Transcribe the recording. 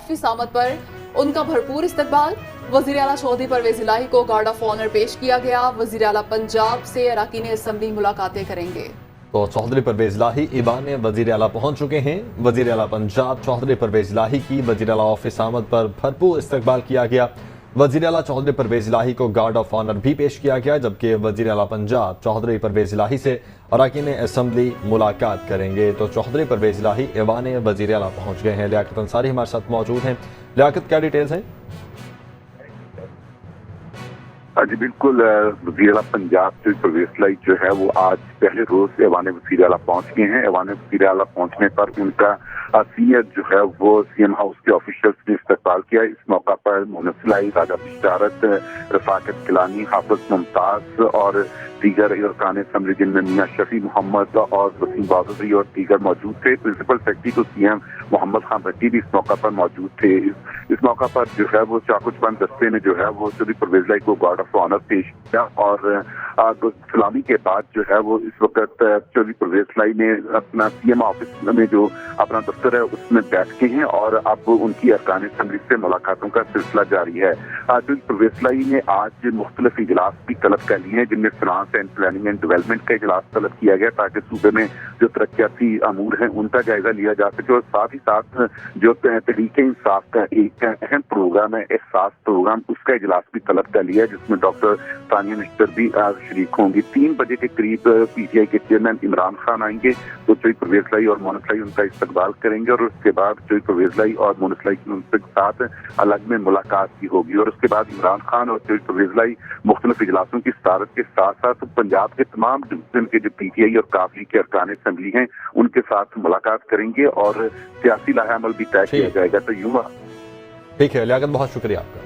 Office आमद पर उनका भरपूर इस्तकबाल। वज़ीर आला चौधरी परवेज इलाही को गार्ड ऑफ ऑनर पेश किया गया। वज़ीर आला पंजाब से अरकान असम्बली मुलाकातें करेंगे। तो चौधरी परवेज इलाही ईवान वज़ीर आला पहुंच चुके हैं। वज़ीर आला पंजाब चौधरी परवेज इलाही की वज़ीर आला ऑफिस आमद पर भरपूर इस्तकबाल किया गया। वज़ीर आला चौधरी परवेज इलाही को गार्ड ऑफ ऑनर भी पेश किया गया, जबकि वज़ीर आला पंजाब चौधरी परवेज इलाही से अरकान असम्बली मुलाकात करेंगे। तो चौधरी परवेज इलाही ईवान वज़ीर आला पहुंच गए हैं। लियाकत अंसारी हमारे साथ मौजूद हैं। लियाकत, क्या डिटेल्स हैं? जी बिल्कुल, वज़ीर आला पंजाब से परवेज इलाही जो है वो आज पहले रोज ऐवान वज़ीर आला पहुंच गए हैं। ऐवान वज़ीर आला पहुंचने पर उनका सीनियर जो है वो सीएम हाउस के ऑफिशियल्स ने इस्तकबाल किया। इस मौका पर मोहम्मद सलाई, राजा बिशारत, रफाकत गिलानी, हाफिज मुमताज और दीगर अरकान असम्बली जिनमें मियां शफी मोहम्मद और वसीम बाबरी और दीगर मौजूद थे। प्रिंसिपल सेक्रेटरी तो सीएम मोहम्मद खान भट्टी भी इस मौका पर मौजूद थे। इस मौका पर जो है वो चाकुचबंद दस्ते ने जो है वो चौधरी परवेज इलाही को गार्ड ऑफ ऑनर पेश किया और सलामी के बाद जो है वो इस वक्त चौधरी परवेज इलाही ने अपना सीएम ऑफिस में जो अपना दफ्तर है उसमें बैठे हैं और अब उनकी अरकान असम्बली से मुलाकातों का सिलसिला जारी है। चौधरी परवेज इलाही ने आज मुख्तलिफ इजलास भी तलब कर लिए हैं, जिनमें finance and planning and development का इजलास तलब किया गया ताकि सूबे में जो तरक्याती अमूर हैं उनका जायजा लिया जा सके। और साथ ही साथ जो तहरीक इंसाफ का एक अहम प्रोग्राम है, एहसास प्रोग्राम, उसका इजलास भी तलब कर लिया है, जिसमें डॉक्टर तानिया निश्तर भी शरीक होंगी। 3 बजे के करीब पीटीआई के चेयरमैन इमरान खान आएंगे तो चौधरी परवेज इलाही और मोहम्मद इलाही उनका इस्तकबाल करेंगे और उसके बाद चौधरी परवेज इलाही और मोहम्मद इलाही की उनके साथ अलग में मुलाकात भी होगी। और उसके बाद इमरान खान और चौधरी परवेज इलाही मुख्तलिफ इजलासों की सदारत के साथ साथ पंजाब के तमाम डिवीजन के जो पीटीआई और काफली के अरकान असम्बली हैं उनके साथ मुलाकात करेंगे और सियासी लाहे अमल भी तय किया जाएगा। तो युवा ठीक है लियाकत, बहुत शुक्रिया आपका।